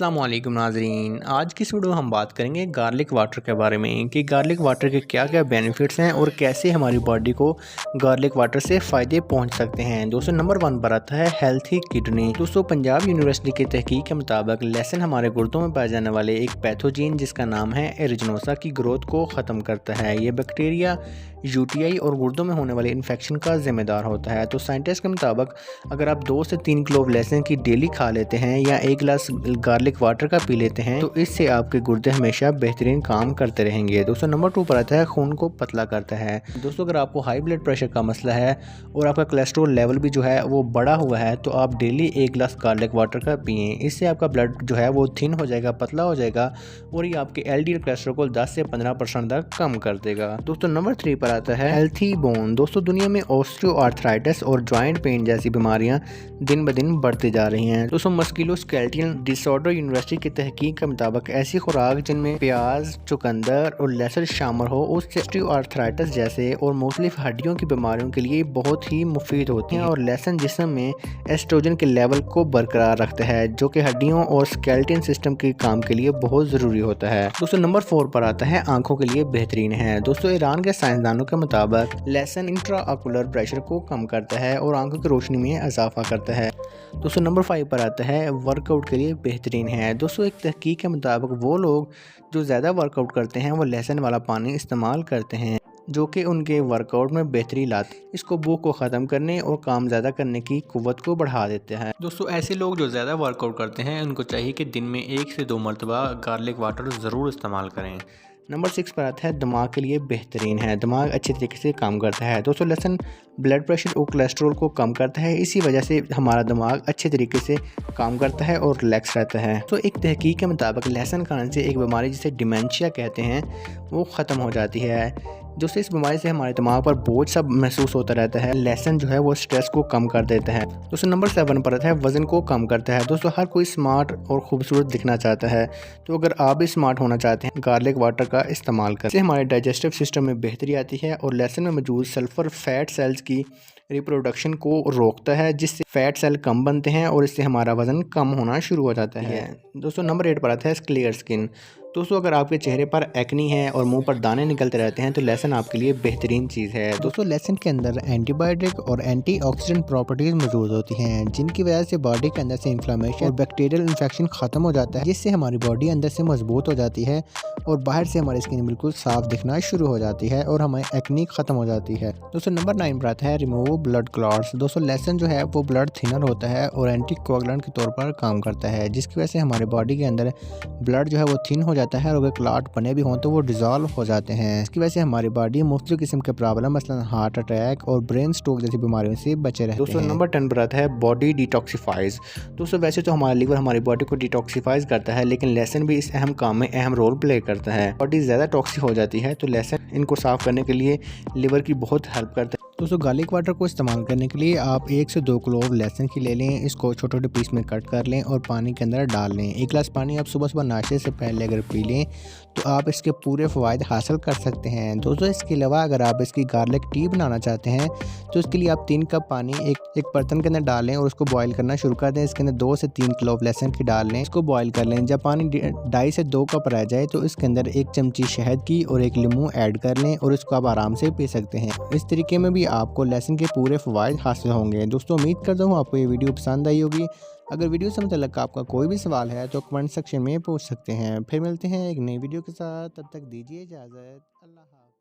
अस्सलाम वालेकुम नाज़रीन। आज की इस वीडियो में हम बात करेंगे गार्लिक वाटर के बारे में कि गार्लिक वाटर के क्या क्या बेनिफिट्स हैं और कैसे हमारी बॉडी को गार्लिक वाटर से फ़ायदे पहुंच सकते हैं। दोस्तों नंबर 1 पर आता है हेल्थी किडनी। दोस्तों पंजाब यूनिवर्सिटी की तहकीक के मुताबिक लहसुन हमारे गुर्दों में पाए जाने वाले एक पैथोजीन जिसका नाम है एरिजिनोसा की ग्रोथ को ख़त्म करता है। ये बैक्टीरिया यूटीआई और गुर्दों में होने वाले इन्फेक्शन का जिम्मेदार होता है। तो साइंटिस्ट के मुताबिक अगर आप 2 से 3 क्लोव लहसुन की डेली खा लेते हैं या 1 गिलास गार्लिक वाटर का पी लेते हैं तो इससे आपके गुर्दे हमेशा बेहतरीन काम करते रहेंगे। दोस्तों नंबर 2 पर आता है खून को पतला करता है। दोस्तों अगर आपको हाई ब्लड प्रेशर का मसला है और आपका कोलेस्ट्रॉल लेवल भी जो है वो बढ़ा हुआ है तो आप डेली 1 गिलास गार्लिक वाटर का पिएँ। इससे आपका ब्लड जो है वो थिन हो जाएगा, पतला हो जाएगा और ये आपके एलडीएल कोलेस्ट्रॉल को 10 से 15% तक कम कर देगा। दोस्तों नंबर 3 पर आता है हेल्थी बोन। दोस्तों दुनिया में ऑस्टियोआर्थराइटिस और जॉइंट पेन जैसी बीमारियां दिन ब दिन बढ़ती जा रही हैं। दोस्तों मस्कुलोस्केलेटल डिसऑर्डर यूनिवर्सिटी की तहकीक के मुताबिक ऐसी खुराक जिनमें प्याज, चुकंदर और लहसुन शामिल हो उससे ऑस्टियोआर्थराइटिस जैसे और मुख्तलिफ हड्डियों की बीमारियों के लिए बहुत ही मुफीद होती हैं। और लहसुन जिस्म में एस्ट्रोजन के लेवल को बरकरार रखता है जो कि हड्डियों और स्केलेटन सिस्टम के काम के लिए बहुत ज़रूरी होता है। दोस्तों नंबर 4 पर आता है आंखों के लिए बेहतरीन है। दोस्तों ईरान के साइंसदानों के मुताबिक लहसुन इंट्राऑकुलर प्रेशर को कम करता है और आंखों की रोशनी में इजाफा करता है। दोस्तों नंबर 5 पर आता है वर्कआउट के लिए बेहतरीन है। दोस्तों एक तहकीक के मुताबिक वो लोग जो ज़्यादा वर्कआउट करते हैं वो लहसुन वाला पानी इस्तेमाल करते हैं जो कि उनके वर्कआउट में बेहतरी लाते हैं। इसको भूख को ख़त्म करने और काम ज़्यादा करने की कुव्वत को बढ़ा देते हैं। दोस्तों ऐसे लोग जो ज़्यादा वर्कआउट करते हैं उनको चाहिए कि दिन में 1 से 2 मरतबा गार्लिक वाटर ज़रूर इस्तेमाल करें। नंबर 6 पर आता है दिमाग के लिए बेहतरीन है। दिमाग अच्छे तरीके से काम करता है। दोस्तों लहसुन ब्लड प्रेशर और कोलेस्ट्रॉल को कम करता है। इसी वजह से हमारा दिमाग अच्छे तरीके से काम करता है और रिलैक्स रहता है। तो एक तहकीक के मुताबिक लहसुन खाने से एक बीमारी जिसे डिमेंशिया कहते हैं वो ख़त्म हो जाती है। दोस्तों इस बीमारी से हमारे दिमाग पर बोझ सा महसूस होता रहता है। लहसुन जो है वो स्ट्रेस को कम कर देता है। दोस्तों नंबर 7 पर आता है वज़न को कम करता है। दोस्तों हर कोई स्मार्ट और खूबसूरत दिखना चाहता है तो अगर आप भी स्मार्ट होना चाहते हैं गार्लिक वाटर का इस्तेमाल करें। इससे हमारे डाइजेस्टिव सिस्टम में बेहतरी आती है और लहसुन में मौजूद सल्फ़र फैट सेल्स की रिप्रोडक्शन को रोकता है जिससे फैट सेल कम बनते हैं और इससे हमारा वज़न कम होना शुरू हो जाता है। दोस्तों नंबर 8 पर आता है क्लियर स्किन। दोस्तों अगर आपके चेहरे पर एक्नी है और मुंह पर दाने निकलते रहते हैं तो लहसुन आपके लिए बेहतरीन चीज़ है। दोस्तों लहसुन के अंदर एंटीबायोटिक और एंटीऑक्सीडेंट प्रॉपर्टीज़ मौजूद होती हैं जिनकी वजह से बॉडी के अंदर से इन्फ्लेमेशन और बैक्टीरियल इन्फेक्शन ख़त्म हो जाता है जिससे हमारी बॉडी अंदर से मजबूत हो जाती है और बाहर से हमारी स्किन बिल्कुल साफ दिखना शुरू हो जाती है और हमारी एक्नी ख़त्म हो जाती है। दोस्तों नंबर 9 पर आता है रिमूव ब्लड क्लॉट्स। दोस्तों लहसुन जो है वो ब्लड थिनर होता है और एंटी कोगुलेंट के तौर पर काम करता है जिसकी वजह से हमारे बॉडी के अंदर ब्लड जो है वो थिन हो जाता है और अगर क्लॉट बने भी हों तो वो डिज़ोल्व हो जाते हैं। इसकी वजह से हमारी बॉडी मुख्तलिफ किस्म के प्रॉब्लम मसलन हार्ट अटैक और ब्रेन स्ट्रोक जैसी बीमारियों से बचे रहते हैं। दोस्तों नंबर 10 पर आता है बॉडी डिटॉक्सिफाइज। दोस्तों वैसे तो हमारा लीवर हमारी बॉडी को डिटॉक्सिफाइज करता है लेकिन लहसुन भी इस अहम काम में अहम रोल प्ले करता है। बॉडी ज़्यादा टॉक्सिक हो जाती है तो लहसुन इनको साफ़ करने के लिए लीवर की बहुत हेल्प करता है। दोस्तों गार्लिक वाटर को इस्तेमाल करने के लिए आप 1 से 2 क्लोव लहसुन की ले लें, इसको छोटे छोटे पीस में कट कर लें और पानी के अंदर डाल लें। 1 गिलास पानी आप सुबह सुबह नाश्ते से पहले अगर पी लें तो आप इसके पूरे फ़वाइद हासिल कर सकते हैं। दोस्तों इसके अलावा अगर आप इसकी गार्लिक टी बनाना चाहते हैं तो इसके लिए आप 3 कप पानी एक बर्तन के अंदर डालें और उसको बॉयल करना शुरू कर दें। इसके अंदर 2 से 3 क्लोव लहसुन की डाल लें, इसको बॉयल कर लें। जब पानी 2.5 से 2 कप रह जाए तो इसके अंदर 1 चमची शहद की और 1 लीमू ऐड कर लें और इसको आप आराम से पी सकते हैं। इस तरीके में भी आपको लहसुन के पूरे फ़वाइद हासिल होंगे। दोस्तों उम्मीद करता हूँ आपको ये वीडियो पसंद आई होगी। अगर वीडियो से मतलब आपका कोई भी सवाल है तो कमेंट सेक्शन में पूछ सकते हैं। फिर मिलते हैं एक नई वीडियो के साथ, तब तक दीजिए इजाज़त। अल्लाह हाफ़िज़।